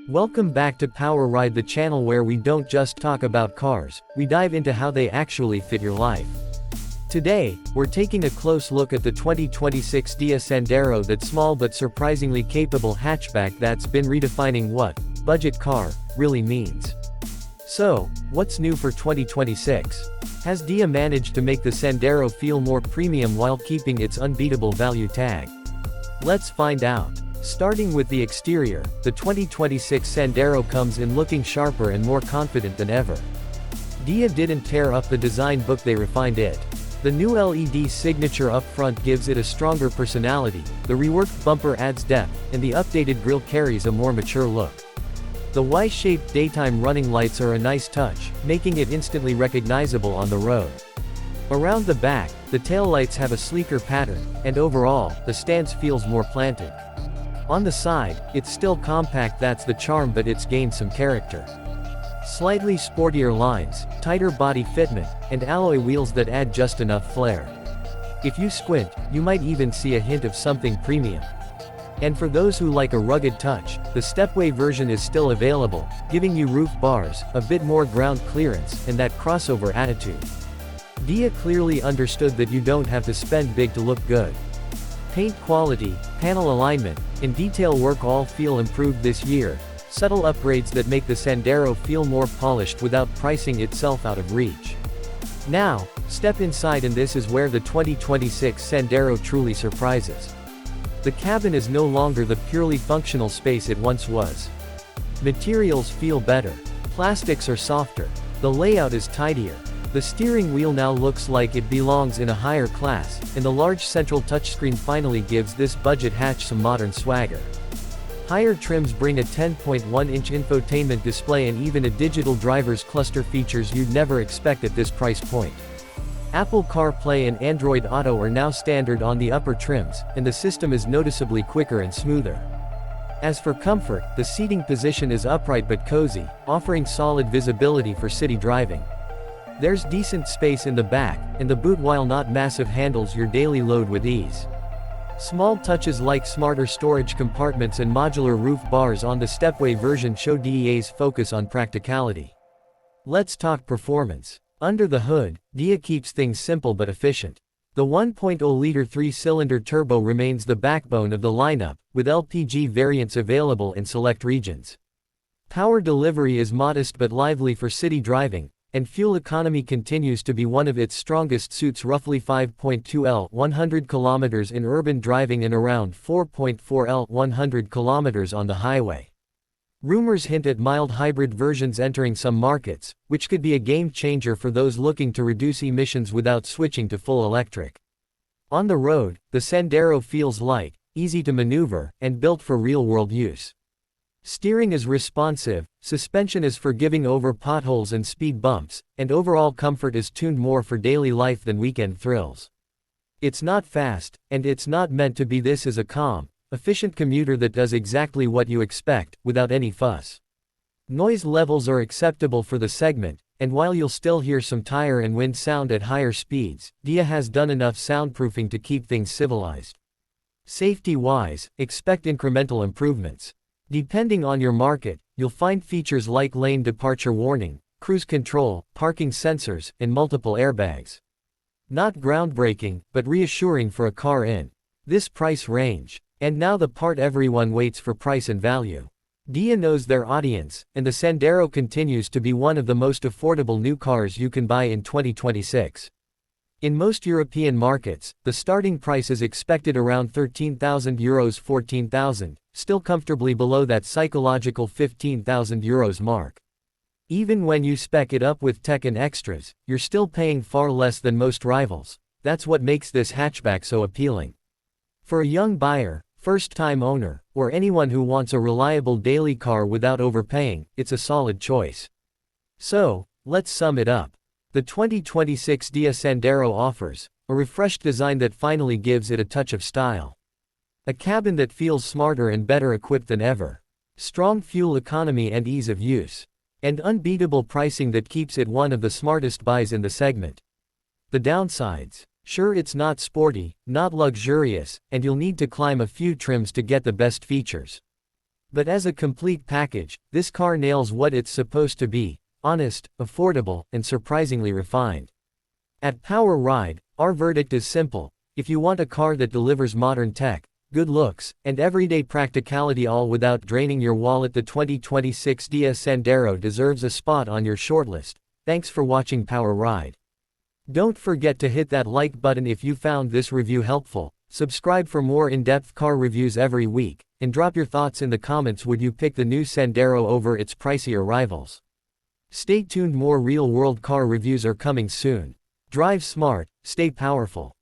Welcome back to PowerRide, the channel where we don't just talk about cars, we dive into how they actually fit your life. Today, we're taking a close look at the 2026 Dacia Sandero, that small but surprisingly capable hatchback that's been redefining what budget car really means. So, what's new for 2026? Has Dacia managed to make the Sandero feel more premium while keeping its unbeatable value tag? Let's find out. Starting with the exterior, the 2026 Sandero comes in looking sharper and more confident than ever. Dacia didn't tear up the design book, they refined it. The new LED signature up front gives it a stronger personality, the reworked bumper adds depth, and the updated grille carries a more mature look. The Y-shaped daytime running lights are a nice touch, making it instantly recognizable on the road. Around the back, the taillights have a sleeker pattern, and overall, the stance feels more planted. On the side, it's still compact, that's the charm, but it's gained some character. Slightly sportier lines, tighter body fitment, and alloy wheels that add just enough flair. If you squint, you might even see a hint of something premium. And for those who like a rugged touch, the stepway version is still available, giving you roof bars, a bit more ground clearance, and that crossover attitude. Dacia clearly understood that you don't have to spend big to look good. Paint quality, panel alignment, and detail work all feel improved this year, subtle upgrades that make the Sandero feel more polished without pricing itself out of reach. Now, step inside, and this is where the 2026 Sandero truly surprises. The cabin is no longer the purely functional space it once was. Materials feel better. Plastics are softer. The layout is tidier. The steering wheel now looks like it belongs in a higher class, and the large central touchscreen finally gives this budget hatch some modern swagger. Higher trims bring a 10.1-inch infotainment display and even a digital driver's cluster, features you'd never expect at this price point. Apple CarPlay and Android Auto are now standard on the upper trims, and the system is noticeably quicker and smoother. As for comfort, the seating position is upright but cozy, offering solid visibility for city driving. There's decent space in the back, and the boot, while not massive, handles your daily load with ease. Small touches like smarter storage compartments and modular roof bars on the stepway version show Dacia's focus on practicality. Let's talk performance. Under the hood, Dacia keeps things simple but efficient. The 1.0-liter 3-cylinder turbo remains the backbone of the lineup, with LPG variants available in select regions. Power delivery is modest but lively for city driving, and fuel economy continues to be one of its strongest suits, roughly 5.2 L 100 km in urban driving and around 4.4 L 100 km on the highway. Rumors hint at mild hybrid versions entering some markets, which could be a game changer for those looking to reduce emissions without switching to full electric. On the road, the Sandero feels light, easy to maneuver, and built for real-world use. Steering is responsive, suspension is forgiving over potholes and speed bumps, and overall comfort is tuned more for daily life than weekend thrills. It's not fast, and it's not meant to be. This is a calm, efficient commuter that does exactly what you expect, without any fuss. Noise levels are acceptable for the segment, and while you'll still hear some tire and wind sound at higher speeds, Dacia has done enough soundproofing to keep things civilized. Safety-wise, expect incremental improvements. Depending on your market, you'll find features like lane departure warning, cruise control, parking sensors, and multiple airbags. Not groundbreaking, but reassuring for a car in this price range. And now the part everyone waits for: price and value. Dacia knows their audience, and the Sandero continues to be one of the most affordable new cars you can buy in 2026. In most European markets, the starting price is expected around €13,000, 14,000, still comfortably below that psychological €15,000 mark. Even when you spec it up with tech and extras, you're still paying far less than most rivals. That's what makes this hatchback so appealing. For a young buyer, first-time owner, or anyone who wants a reliable daily car without overpaying, it's a solid choice. So, let's sum it up. The 2026 Dacia Sandero offers a refreshed design that finally gives it a touch of style. A cabin that feels smarter and better equipped than ever. Strong fuel economy and ease of use. And unbeatable pricing that keeps it one of the smartest buys in the segment. The downsides: sure, it's not sporty, not luxurious, and you'll need to climb a few trims to get the best features. But as a complete package, this car nails what it's supposed to be: honest, affordable, and surprisingly refined. At PowerRide, our verdict is simple: if you want a car that delivers modern tech, good looks, and everyday practicality all without draining your wallet, the 2026 Dacia Sandero deserves a spot on your shortlist. Thanks for watching PowerRide. Don't forget to hit that like button if you found this review helpful, subscribe for more in-depth car reviews every week, and drop your thoughts in the comments. Would you pick the new Sandero over its pricier rivals? Stay tuned, more real-world car reviews are coming soon. Drive smart, stay powerful.